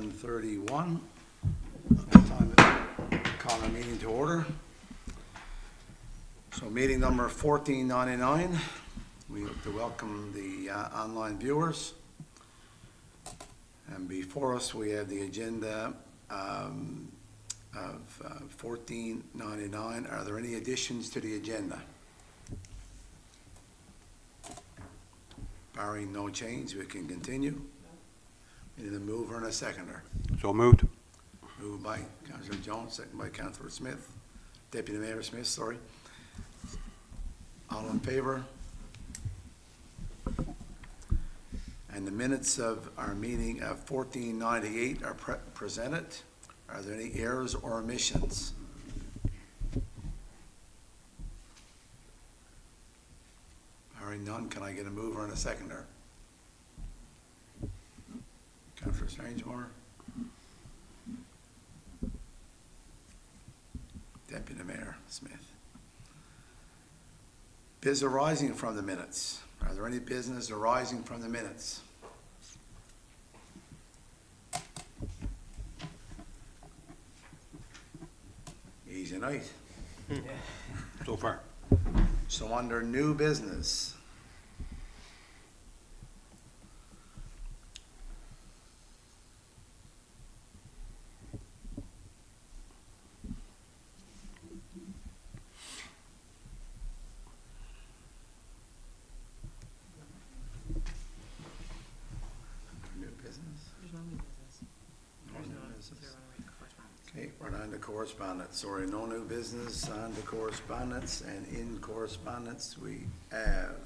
7:31. Time to call a meeting to order. So meeting number 1499. We hope to welcome the online viewers. And before us, we have the agenda of 1499. Are there any additions to the agenda? Barring no change, we can continue. We need a mover and a seconder. So moved. Moved by Councillor Jones, second by Councillor Smith, Deputy Mayor Smith, sorry. All in favor? And the minutes of our meeting of 1498 are presented. Are there any errors or omissions? Hearing none, can I get a mover and a seconder? Councillor Strangemore? Deputy Mayor Smith. Biz arising from the minutes. Are there any business arising from the minutes? Easy night. So far. So under new business. New business? There's no new business. No There's new no, business. is there any correspondence? Okay, we're on to correspondence. Sorry, no new business, on to correspondence, and in correspondence, we have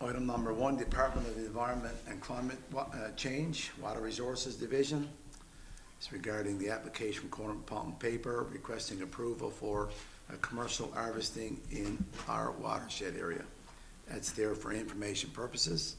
item number 1, Department of the Environment and Climate Change, Water Resources Division. It's regarding the application from Corner Pump Paper requesting approval for a commercial harvesting in our watershed area. That's there for information purposes.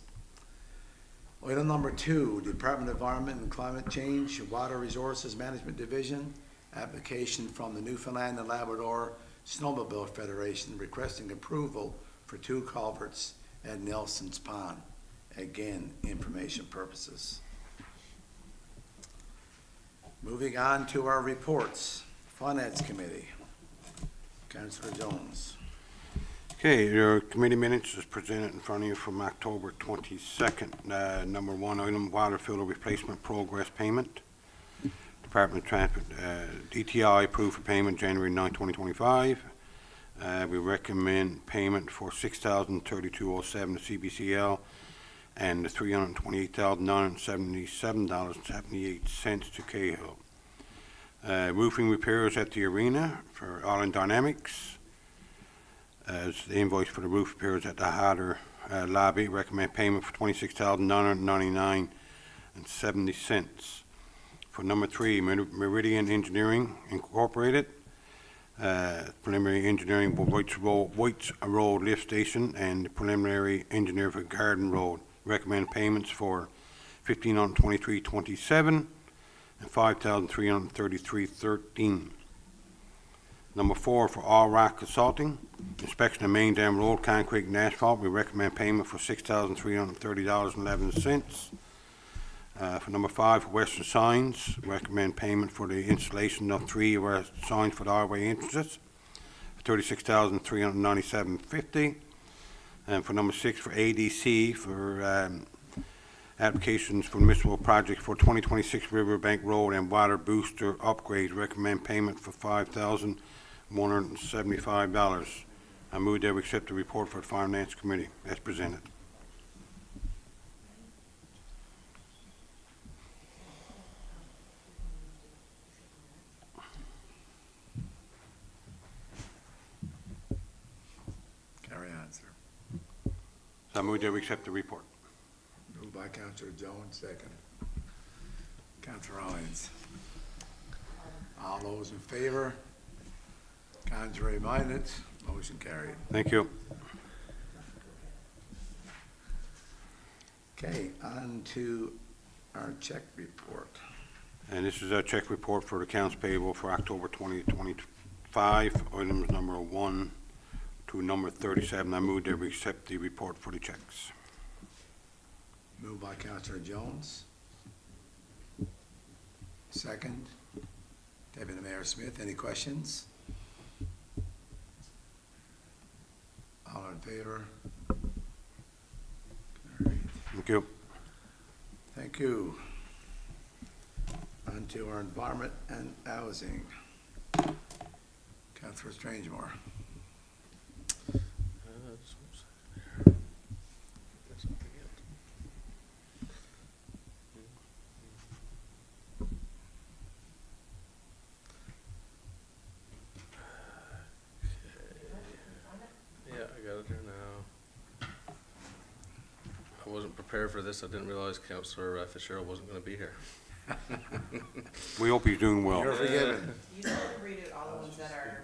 Item number 2, Department of Environment and Climate Change, Water Resources Management Division, application from the Newfoundland and Labrador Snowmobile Federation requesting approval for 2 culverts at Nelson's Pond. Again, information purposes. Moving on to our reports. Finance Committee. Councillor Jones. Okay, your committee minutes is presented in front of you from October 22nd. Number 1 item, water filter replacement progress payment. Department of Transport, DTI approved for payment January 9, 2025. We recommend payment for $6,032.07 to CBCL and $328,977.78 to Cahill. Roofing repairs at the arena for Island Dynamics. As the invoice for the roof repairs at the Hatter lobby, recommend payment for $26,999.70. For number 3, Meridian Engineering Incorporated, preliminary engineering for Whites Road Lift Station and preliminary engineer for Garden Road. Recommend payments for $1,523.27 and $5,333.13. Number 4, for All Rock Consulting, inspection of Main Dam Road, concrete and asphalt. We recommend payment for $6,330.11. For number 5, for Western Signs, recommend payment for the installation of 3 of our signs for the highway entrances, for $36,397.50. And for number 6, for ADC, for applications for municipal projects for 2026 Riverbank Road and water booster upgrades, recommend payment for $5,175. I move that we accept the report for the Finance Committee as presented. Carry on, sir. So I move that we accept the report. Moved by Councillor Jones, second. Councillor Hines. All those in favor? Contrary minded? Motion carried. Thank you. Okay, on to our check report. And this is a check report for the accounts payable for October 2025, items number 1 to number 37. I move that we accept the report for the checks. Moved by Councillor Jones. Second, Deputy Mayor Smith, any questions? All in favor? Carried. Thank you. Thank you. On to our environment and housing. Councillor Strangemore. Yeah, I got it here now. I wasn't prepared for this. I didn't realize Councillor Fitzgerald wasn't going to be here. We hope he's doing well. You're forgiven. You don't read it all the ones that are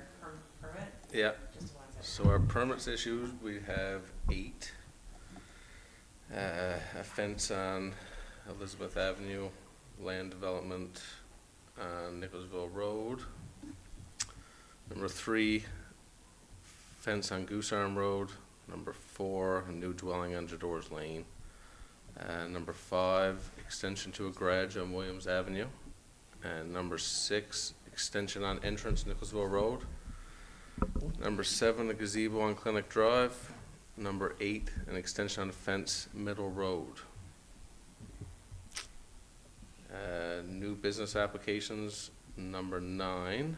permit, Yeah, just the ones that. so our permits issued, we have 8. A fence on Elizabeth Avenue, land development on Nicholsville Road. Number 3, fence on Goose Arm Road. Number 4, a new dwelling on Jador's Lane. Number 5, extension to a garage on Williams Avenue. And number 6, extension on entrance Nicholsville Road. Number 7, a gazebo on Clinic Drive. Number 8, an extension on the fence Middle Road. New business applications, number 9.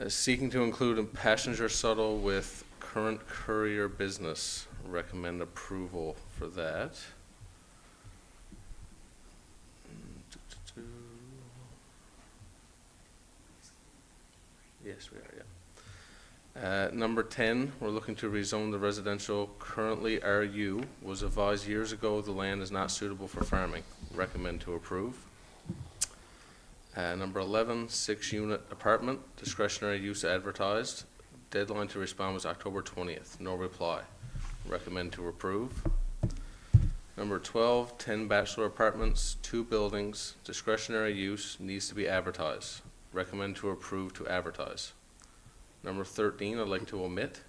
Seeking to include a passenger shuttle with current courier business. Recommend approval for that. Yes, we are, yeah. Number 10, we're looking to rezone the residential currently RU. Was advised years ago the land is not suitable for farming. Recommend to approve. Number 11, 6-unit apartment, discretionary use advertised. Deadline to respond was October 20th. No reply. Recommend to approve. Number 12, 10 bachelor apartments, 2 buildings, discretionary use, needs to be advertised. Recommend to approve to advertise. Number 13, I'd like to omit.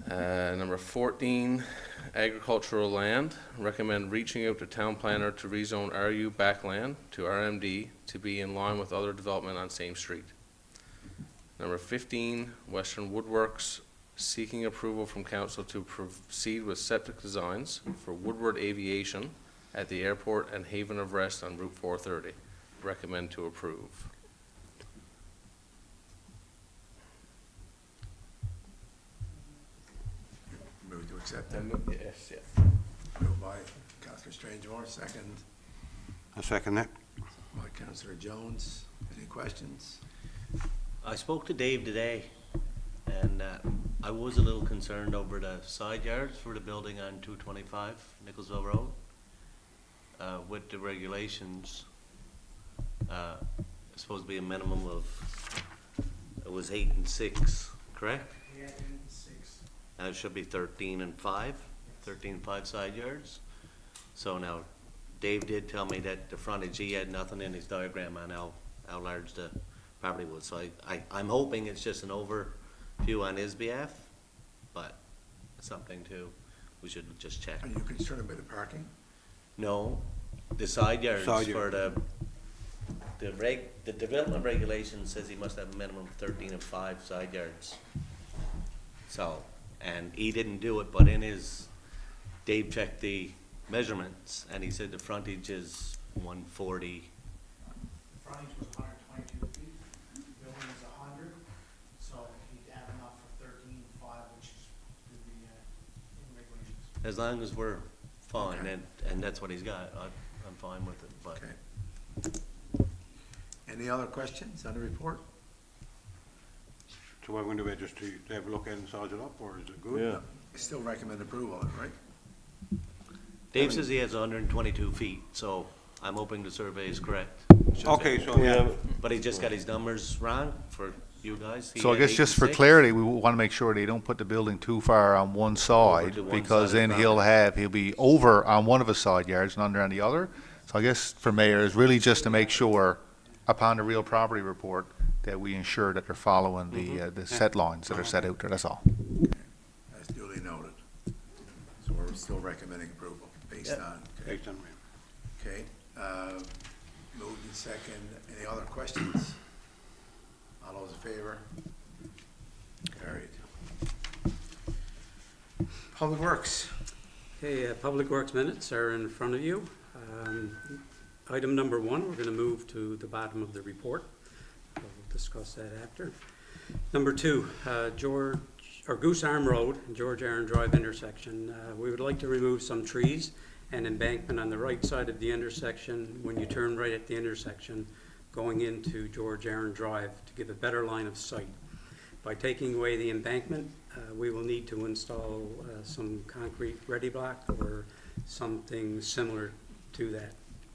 Number 14, agricultural land. Recommend reaching out to town planner to rezone RU backland to RMD to be in line with other development on same street. Number 15, Western Woodworks, seeking approval from council to proceed with septic designs for Woodward Aviation at the airport and Haven of Rest on Route 430. Recommend to approve. Move to accept that. Yes, yeah. Moved by Councillor Strangemore, second I second that. by Councillor Jones. Any questions? I spoke to Dave today, and I was a little concerned over the side yards for the building on 225 Nicholsville Road. With the regulations, it's supposed to be a minimum of, it was 8 and 6, correct? Yeah, 8 and 6. And it should be 13 and 5, 13 and 5 side yards. So now, Dave did tell me that the frontage, he had nothing in his diagram on how large the property was. So I'm hoping it's just an overview on his behalf, but something we should just check. Are you concerned about the parking? No, the side yards Side for yard. the development regulation says he must have a minimum of 13 and 5 side yards. So, and he didn't do it, but in his, Dave checked the measurements, and he said the frontage is 140. Frontage was 122 feet, building is 100, so he'd have enough for 13.5, which is the in regulations. As long as we're fine, Okay. and that's what he's got, I'm fine with it, but. Okay. Any other questions on the report? So what we're going to do is just to have a look at it and size it up, or is it good? Still recommend approval, right? Dave says he has 122 feet, so I'm hoping the survey is correct. Okay, so yeah, But he just got his numbers wrong for you guys. He So I had guess 8 just and for 6. clarity, we want to make sure they don't put the building too far on one side, to one because side of then the he'll be over on one of his side yards and under on the other. So I guess for mayor is really just to make sure upon the real property report that we ensure that they're following the set lines that are set out there, that's all. That's duly noted. So we're we're still recommending approval based Yeah. on, Based on, okay. Moved in second. Any other questions? All those in favor? Carried. Public Works. Okay, Public Works minutes are in front of you. Item number 1, we're going to move to the bottom of the report. We'll discuss that after. Number 2, Goose Arm Road, George Aaron Drive intersection. We would like to remove some trees and embankment on the right side of the intersection when you turn right at the intersection going into George Aaron Drive to give a better line of sight. By taking away the embankment, we will need to install some concrete ready block or something similar to that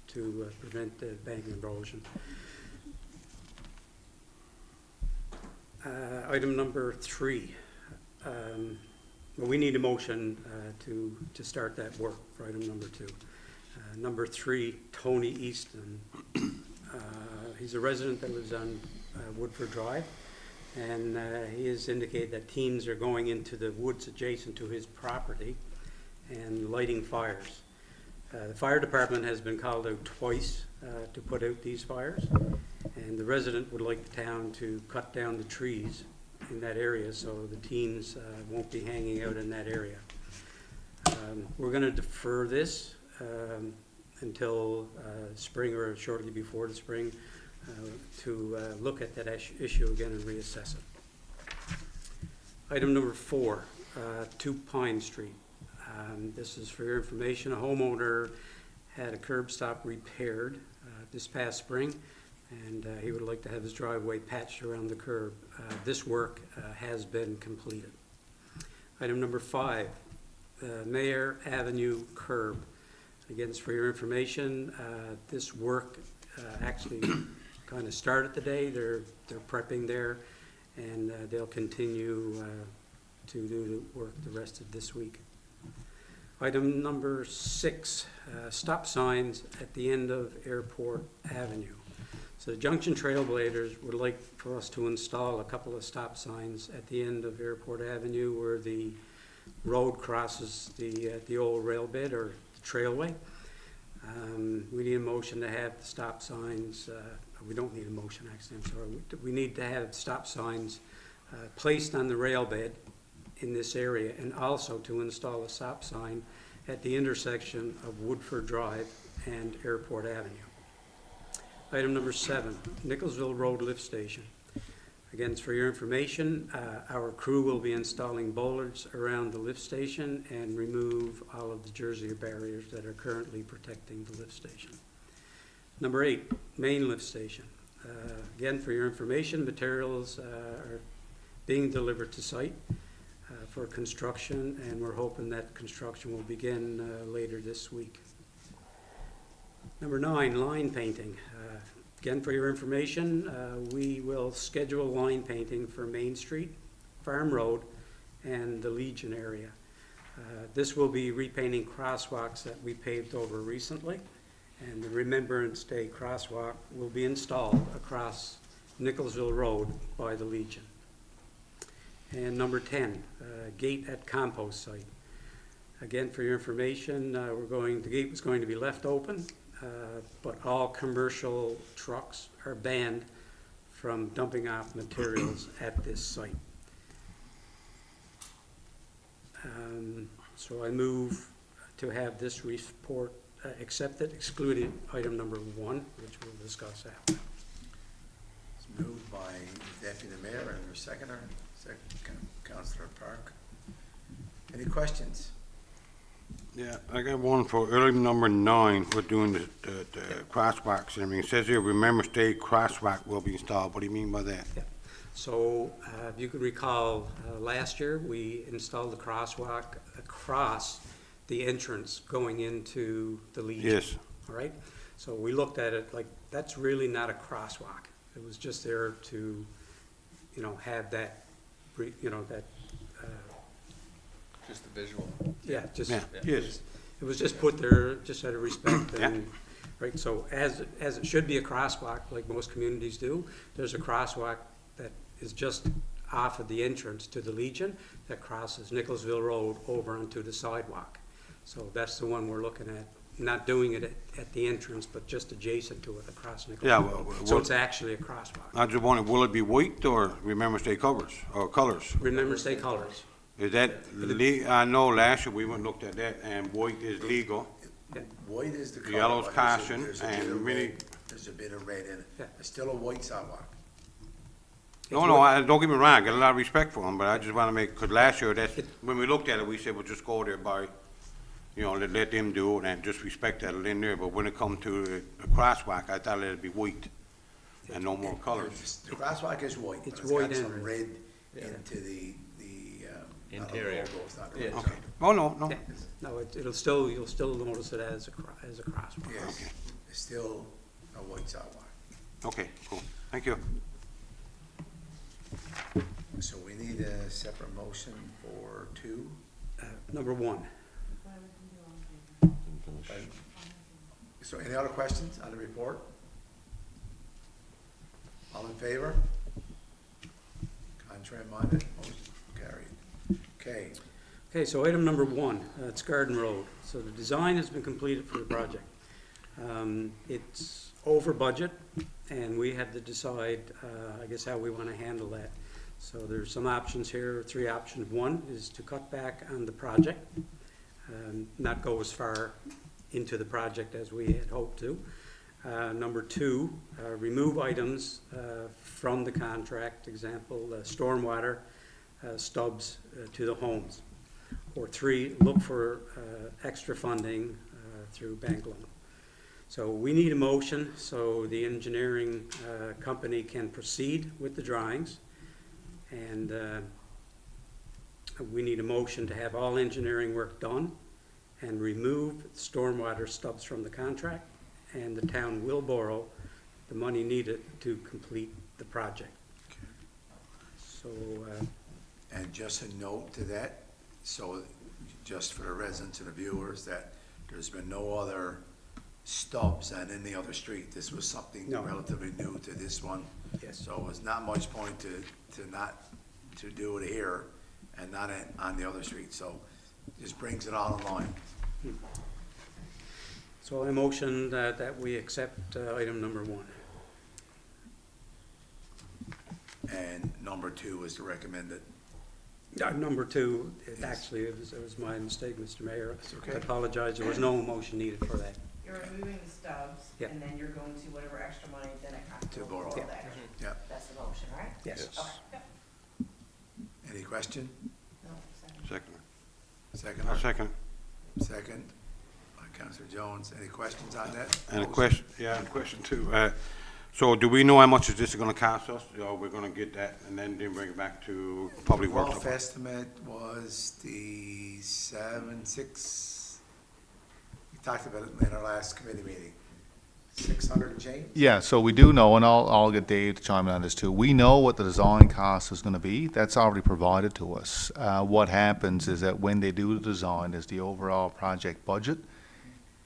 to prevent the bank erosion. Item number 3. We need a motion to start that work for item number 2. Number 3, Tony Easton. He's a resident that lives on Woodford Drive, and he has indicated that teams are going into the woods adjacent to his property and lighting fires. The fire department has been called out twice to put out these fires, and the resident would like the town to cut down the trees in that area so the teens won't be hanging out in that area. We're going to defer this until spring or shortly before the spring to look at that issue again and reassess it. Item number 4, 2 Pine Street. This is for your information. A homeowner had a curb stop repaired this past spring, and he would like to have his driveway patched around the curb. This work has been completed. Item number 5, Mayor Avenue curb. Again, it's for your information. This work actually kind of started today. They're prepping there, and they'll continue to do the work the rest of this week. Item number 6, stop signs at the end of Airport Avenue. So the Junction Trailblazers would like for us to install a couple of stop signs at the end of Airport Avenue where the road crosses the old rail bed or the trailway. We need a motion to have the stop signs, we don't need a motion actually, I'm sorry. We need to have stop signs placed on the rail bed in this area, and also to install a stop sign at the intersection of Woodford Drive and Airport Avenue. Item number 7, Nicholsville Road Lift Station. Again, it's for your information. Our crew will be installing bollards around the lift station and remove all of the Jersey barriers that are currently protecting the lift station. Number 8, main lift station. Again, for your information, materials are being delivered to site for construction, and we're hoping that construction will begin later this week. Number 9, line painting. Again, for your information, we will schedule line painting for Main Street, Farm Road, and the Legion area. This will be repainting crosswalks that we paved over recently, and the Remembrance Day crosswalk will be installed across Nicholsville Road by the Legion. And number 10, gate at compost site. Again, for your information, the gate was going to be left open, but all commercial trucks are banned from dumping off materials at this site. So I move to have this report accepted, excluding item number 1, which we'll discuss after. It's moved by Deputy Mayor and our seconder, Councillor Park. Any questions? Yeah, I got one for item number 9. We're doing the crosswalks. I mean, it says here, Remembrance Day crosswalk will be installed. What do you mean by that? Yeah. So if you could recall, last year we installed the crosswalk across the entrance going into the Legion. Yes. All right? So we looked at it like, that's really not a crosswalk. It was just there to, have that, that, Just the visual. yeah, just. Yeah. Yes. It was just put there, just out of respect, Yeah. and, right, so as it should be a crosswalk, like most communities do, there's a crosswalk that is just off of the entrance to the Legion that crosses Nicholsville Road over onto the sidewalk. So that's the one we're looking at, not doing it at the entrance, but just adjacent to it across Nichols Yeah, Road. So it's actually a crosswalk. I just wondered, will it be white or Remembrance Day covers, or colors? Remembrance Day colors. Is that I know last year we went and looked at that, and white is legal. White is the color. Yellow's but caution, there's a bit and of really- red- There's a bit of red in it. Yeah. It's still a white sidewalk. No, don't get me wrong, I got a lot of respect for them, but I just wanna make, because last year, when we looked at it, we said, well, just go there by, let them do it and just respect that in there, but when it come to a crosswalk, I thought it'd be white and no more colors. The crosswalk is white, but It's it's got white some and- red into the, not a Interior. logo, it's not a Yeah. logo. Okay. Oh, no. Yeah. No, it'll still, you'll still notice it as a crosswalk. Yes, it's still a white sidewalk. Okay, cool. Thank you. So we need a separate motion for 2. Number 1. So any other questions on the report? All in favor? Contrary minded, motion carried. Okay, Okay, so item number 1, it's Garden Road. So the design has been completed for the project. It's over budget, and we have to decide, I guess, how we want to handle that. So there's some options here, 3 options. 1 is to cut back on the project, not go as far into the project as we had hoped to. Number 2, remove items from the contract, example, stormwater stubs to the homes. Or 3, look for extra funding through bank loan. So we need a motion so the engineering company can proceed with the drawings. And we need a motion to have all engineering work done and remove stormwater stubs from the contract. And the town will borrow the money needed to complete the project. So, and just a note to that, so just for the residents and the viewers, that there's been no other stubs on any other street. This was something No. relatively new to this one. yes. So it was not much point to do it here and not on the other street. So just brings it all in line. So I motion that we accept item number 1. And number 2 is the recommended. Number 2, Yes. actually, it was my mistake, Mr. Mayor. That's okay. I apologize, there was no motion needed for that. You're removing the stubs, Yeah. and then you're going to whatever extra money, then it comes To to borrow. borrow Yeah. that. Yeah. That's the motion, right? Yes. Okay, yep. Any question? No, second. Second. Second? I'll second. Second by Councilor Jones. Any questions on that? And a question, question 2. So do we know how much is this gonna cost us? Or we're gonna get that and then bring it back to Public Works? Rough estimate was the 6, we talked about it in our last committee meeting. 600 and change? Yeah, so we do know, and I'll get Dave to chime in on this too. We know what the design cost is gonna be. That's already provided to us. What happens is that when they do the design is the overall project budget.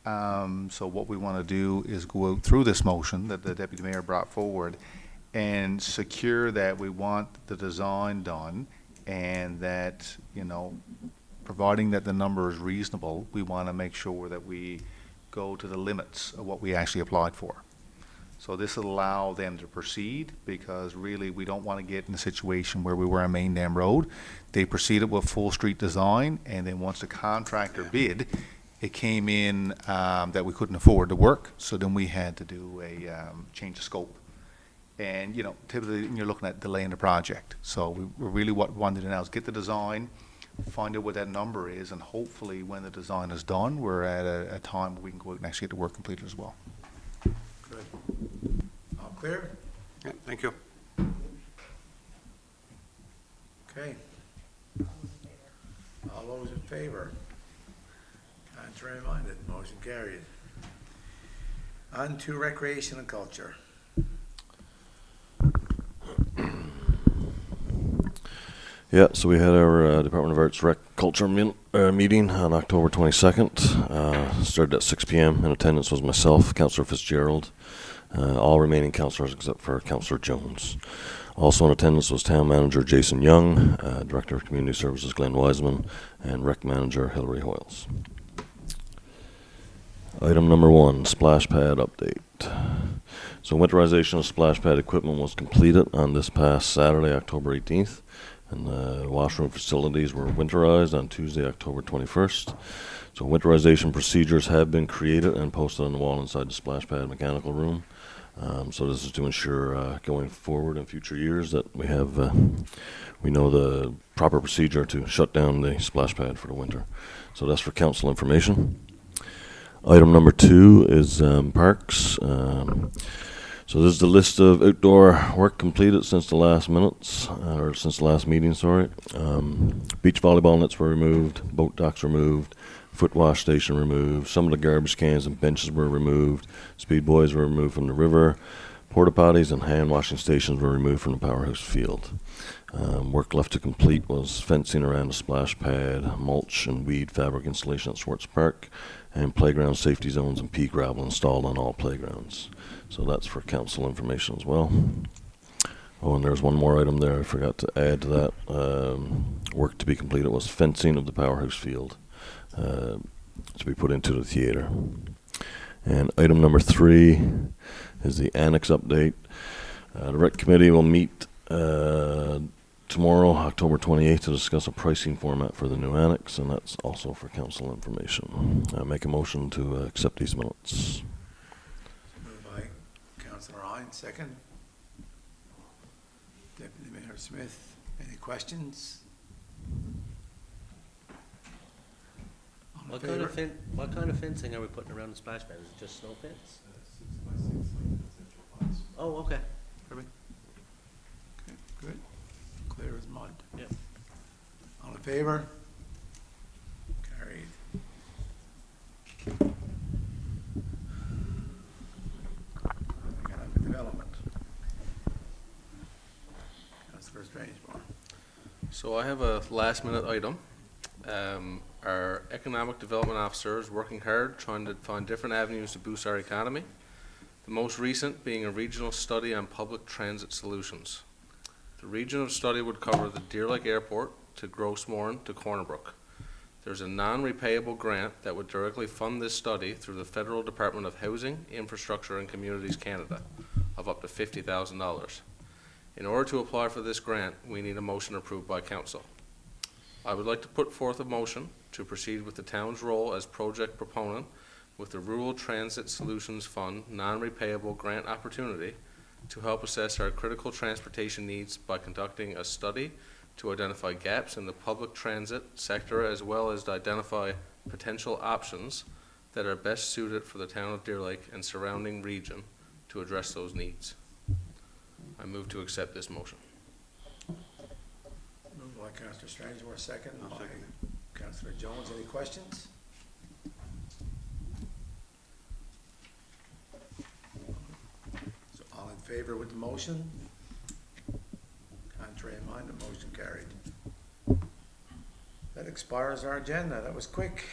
So what we wanna do is go out through this motion that the deputy mayor brought forward and secure that we want the design done and that, providing that the number is reasonable, we wanna make sure that we go to the limits of what we actually applied for. So this will allow them to proceed, because really, we don't want to get in a situation where we were on Main Dam Road. They proceeded with full street design, and then once the contractor bid, it came in that we couldn't afford the work, so then we had to do a change of scope. And, typically, you're looking at delaying the project. So we really what we wanted to now is get the design, find out what that number is, and hopefully, when the design is done, we're at a time where we can go out and actually get the work completed as well. Good. All clear? Yeah, thank you. Okay. All those in favor? Contrary minded, motion carried. On to recreation and culture. Yeah, so we had our Department of Arts Rec Culture meeting on October 22nd. Started at 6 p.m. In attendance was myself, Councillor Fitzgerald, all remaining councillors except for Councillor Jones. Also in attendance was Town Manager Jason Young, Director of Community Services Glenn Wiseman, and Rec Manager Hilary Hoyles. Item number 1, splash pad update. So winterization of splash pad equipment was completed on this past Saturday, October 18th, and the washroom facilities were winterized on Tuesday, October 21st. So winterization procedures have been created and posted on the wall inside the splash pad mechanical room. So this is to ensure going forward in future years that we have, we know the proper procedure to shut down the splash pad for the winter. So that's for council information. Item number 2 is parks. So this is the list of outdoor work completed since the last minutes, or since the last meeting, sorry. Beach volleyball nets were removed, boat docks removed, foot wash station removed, some of the garbage cans and benches were removed, speed buoys were removed from the river, porta potties and hand washing stations were removed from the powerhouse field. Work left to complete was fencing around the splash pad, mulch and weed fabric installation at Swartz Park, and playground safety zones and pea gravel installed on all playgrounds. So that's for council information as well. Oh, and there's one more item there I forgot to add to that. Work to be completed was fencing of the powerhouse field to be put into the theater. And item number 3 is the annex update. The rec committee will meet tomorrow, October 28th, to discuss a pricing format for the new annex, and that's also for council information. I make a motion to accept these minutes. Moved by Councillor Hine, second. Deputy Mayor Smith, any questions? All in favor? What kind of fencing are we putting around the splash pad? Is it just snow fence? 6x6 like Oh, okay. Perfect. Okay, good. Clear as mud. Yep. All in favor? Carried. Economic development. Councillor Strangeborn. So I have a last minute item. Our economic development officer is working hard trying to find different avenues to boost our economy. The most recent being a regional study on public transit solutions. The regional study would cover the Deer Lake Airport to Grossmorn to Corner Brook. There's a non-repayable grant that would directly fund this study through the Federal Department of Housing, Infrastructure and Communities Canada of up to $50,000. In order to apply for this grant, we need a motion approved by council. I would like to put forth a motion to proceed with the town's role as project proponent with the Rural Transit Solutions Fund non-repayable grant opportunity to help assess our critical transportation needs by conducting a study to identify gaps in the public transit sector as well as to identify potential options that are best suited for the town of Deer Lake and surrounding region to address those needs. I move to accept this motion. Moved by Councillor Strangeborn, second I'll by second Councillor Jones. Any questions? So all in favor with the motion? Contrary in mind, the motion carried. That expires our agenda. That was quick.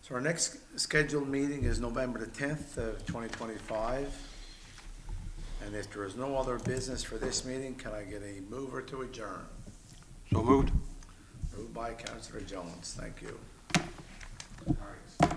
So our next scheduled meeting is November the 10th of 2025. And if there is no other business for this meeting, can I get a mover to adjourn? So moved. Moved by Councillor Jones. Thank you. All right.